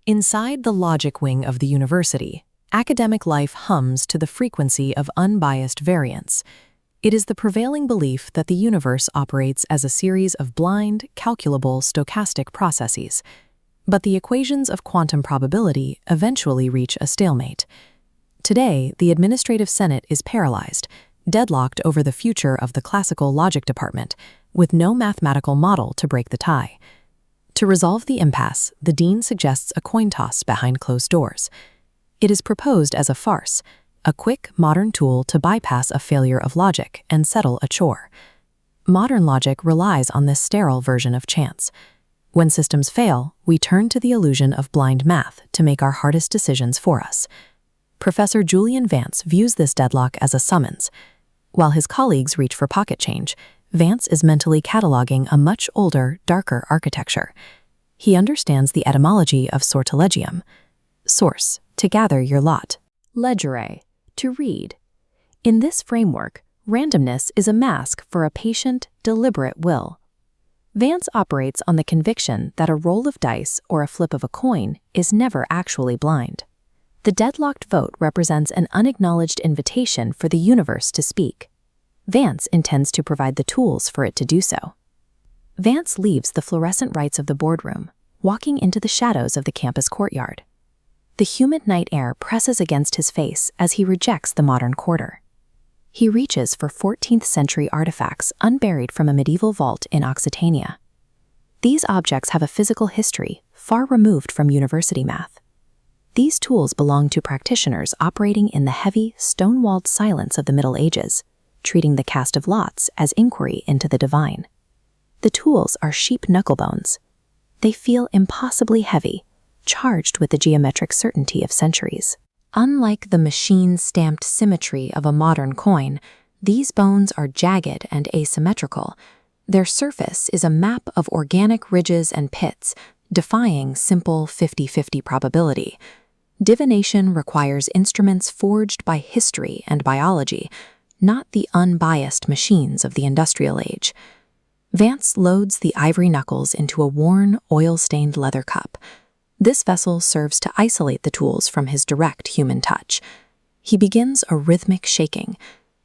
Inside the logic wing of the university, academic life hums to the frequency of unbiased variance. It is the prevailing belief that the universe operates as a series of blind, calculable, stochastic processes. But the equations of quantum probability eventually reach a stalemate. Today, the Administrative Senate is paralyzed, deadlocked over the future of the classical logic department, with no mathematical model to break the tie. To resolve the impasse, the dean suggests a coin toss behind closed doors. It is proposed as a farce, a quick, modern tool to bypass a failure of logic and settle a chore. Modern logic relies on this sterile version of chance. When systems fail, we turn to the illusion of blind math to make our hardest decisions for us. Professor Julian Vance views this deadlock as a summons. While his colleagues reach for pocket change, Vance is mentally cataloging a much older, darker architecture. He understands the etymology of sortilegium. Source, to gather your lot. Legere, to read. In this framework, randomness is a mask for a patient, deliberate will. Vance operates on the conviction that a roll of dice or a flip of a coin is never actually blind. The deadlocked vote represents an unacknowledged invitation for the universe to speak. Vance intends to provide the tools for it to do so. Vance leaves the fluorescent lights of the boardroom, walking into the shadows of the campus courtyard. The humid night air presses against his face as he rejects the modern quarter. He reaches for 14th century artifacts unburied from a medieval vault in Occitania. These objects have a physical history far removed from university math. These tools belong to practitioners operating in the heavy, stone-walled silence of the Middle Ages, treating the cast of lots as inquiry into the divine. The tools are sheep knucklebones. They feel impossibly heavy, charged with the geometric certainty of centuries. Unlike the machine-stamped symmetry of a modern coin, these bones are jagged and asymmetrical. Their surface is a map of organic ridges and pits, defying simple 50-50 probability. Divination requires instruments forged by history and biology, not the unbiased machines of the industrial age. Vance loads the ivory knuckles into a worn, oil-stained leather cup. This vessel serves to isolate the tools from his direct human touch. He begins a rhythmic shaking.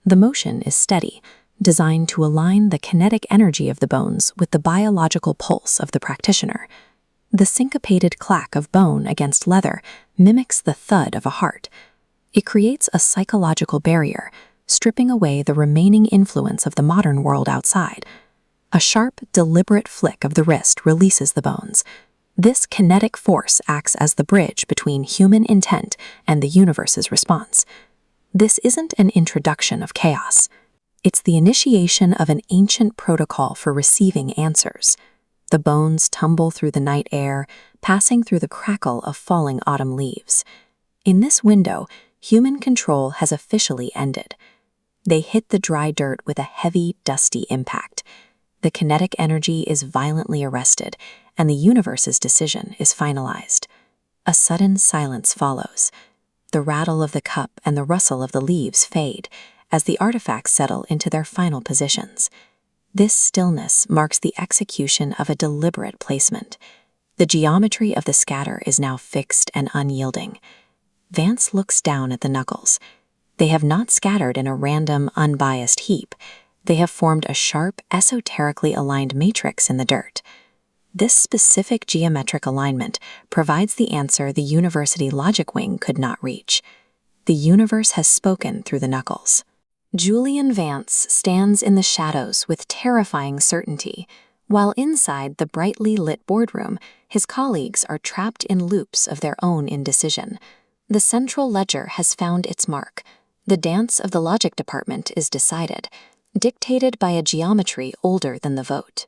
The motion is steady, designed to align the kinetic energy of the bones with the biological pulse of the practitioner. The syncopated clack of bone against leather mimics the thud of a heart. It creates a psychological barrier, stripping away the remaining influence of the modern world outside. A sharp, deliberate flick of the wrist releases the bones. This kinetic force acts as the bridge between human intent and the universe's response. This isn't an introduction of chaos. It's the initiation of an ancient protocol for receiving answers. The bones tumble through the night air, passing through the crackle of falling autumn leaves. In this window, human control has officially ended. They hit the dry dirt with a heavy, dusty impact. The kinetic energy is violently arrested, and the universe's decision is finalized. A sudden silence follows. The rattle of the cup and the rustle of the leaves fade as the artifacts settle into their final positions. This stillness marks the execution of a deliberate placement. The geometry of the scatter is now fixed and unyielding. Vance looks down at the knuckles. They have not scattered in a random, unbiased heap. They have formed a sharp, esoterically aligned matrix in the dirt. This specific geometric alignment provides the answer the university logic wing could not reach. The universe has spoken through the knuckles. Julian Vance stands in the shadows with terrifying certainty, while inside the brightly lit boardroom, his colleagues are trapped in loops of their own indecision. The central ledger has found its mark. The dance of the logic department is decided, dictated by a geometry older than the vote.